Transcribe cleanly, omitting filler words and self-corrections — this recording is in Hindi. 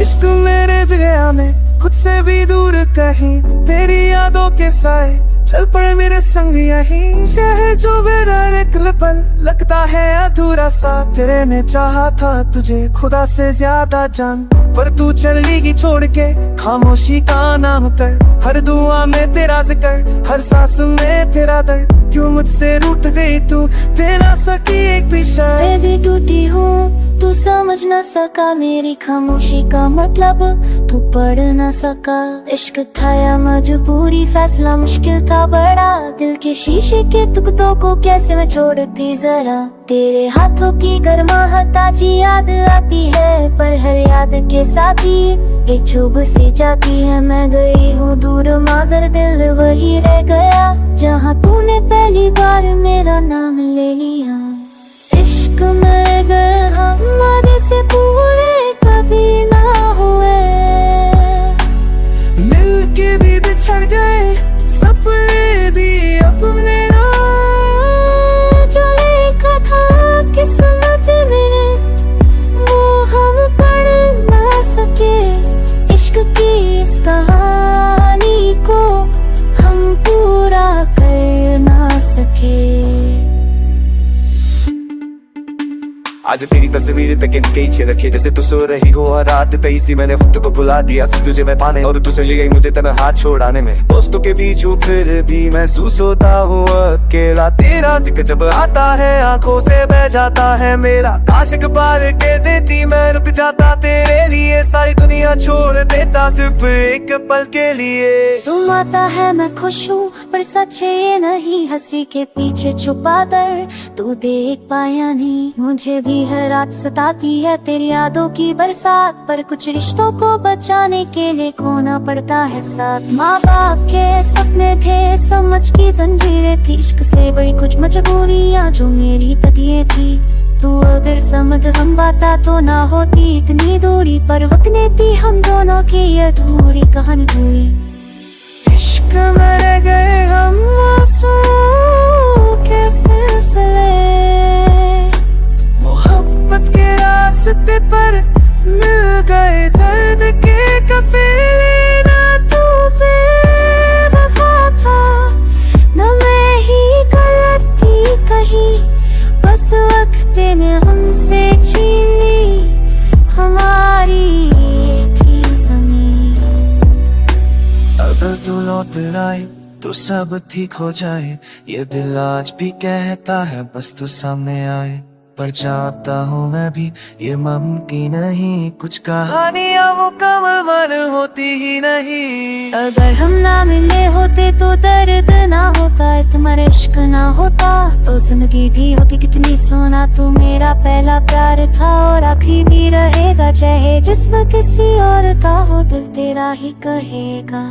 इश्क मेरे दरिया में खुद से भी दूर कहीं, तेरी यादों के साए चल पड़े मेरे संग यहीं। शहर जो मेरा एक पल लगता है अधूरा सा, तेरे ने चाहा था तुझे खुदा से ज्यादा जान, पर तू चलेगी छोड़ के खामोशी का नाम कर। हर दुआ में तेरा जिक्र, हर सांस में तेरा दर्द, क्यों मुझसे रूठ गई तू, तेरा सकी एक भी शर्त। मैं भी टूटी हूँ, तू समझ न सका मेरी खामोशी का मतलब, तू पढ़ न सका। इश्क था या मजबूरी, फैसला मुश्किल था बड़ा, दिल के शीशे के टुकड़ों को कैसे मैं छोड़ती जरा। तेरे हाथों की गर्माहट आज याद आती है, पर हर याद के साथ ही एक चुभ सी जाती है। मैं गई हूँ दूर मगर दिल वही रह गया, जहाँ तूने पहली बार मेरा नाम ले लिया। इश्क में गए हम आगे से पूरे कभी ना हुए, मिल के भी बिछड़ गए सपने भी अपने ना। जो लिखा था किस्मत में वो हम पढ़ ना सके, इश्क की इस कहानी को हम पूरा कर ना सके। आज तेरी तस्वीर तक इनके पीछे रखे, जैसे तू सो रही हो और रात तई सी मैंने खुद को भुला दिया तुझे मैं पाने, और तुझे ले गई मुझे तेरा हाथ छोड़ाने में। दोस्तों के बीच हूँ फिर भी महसूस होता हूँ अकेला, तेरा जिक्र जब आता है आंखों से बह जाता है मेरा। आशिक बार के देती मैं रुक जाता तेरे लिए, सारी दुनिया छोड़ देता सिर्फ एक पल के लिए। तुम आता है मैं खुश हूँ, पर सच ये नहीं हंसी के पीछे छुपा दर्द तू देख पाया नहीं। मुझे भी हर रात सताती है तेरी यादों की बरसात, पर कुछ रिश्तों को बचाने के लिए खोना पड़ता है साथ। माँ बाप के सपने थे, समझ की जंजीरें थी, इश्क से बड़ी कुछ मजबूरियाँ जो मेरी तदिये थी। तू अगर समझ हम बाता तो ना होती इतनी दूरी, पर वक्त ने दी हम दोनों की ये अधूरी कहानी हुई। इश्क में रह गए हम आंसू के सिलसिले, मोहब्बत के रास्ते पर मिल गए दर्द के कफीले। ना तू बेवफा था, ना मैं ही गलती कही, बस वक्त ने हमसे छीन ली हमारी एक ही ज़मीन। अगर तू लौट आए तो सब ठीक हो जाए, ये दिल आज भी कहता है बस तू सामने आए। पर जानता हूँ मैं भी ये मुमकिन नहीं, कुछ कहानियाँ मुकम्मल होती ही नहीं। अगर हम ना मिले होते तो दर्द ना होता, तुम्हारा इश्क ना होता तो जिंदगी भी होती कितनी सोना। तू मेरा पहला प्यार था और आखिरी भी रहेगा, चाहे जिस्म किसी और का हो दिल तेरा ही कहेगा।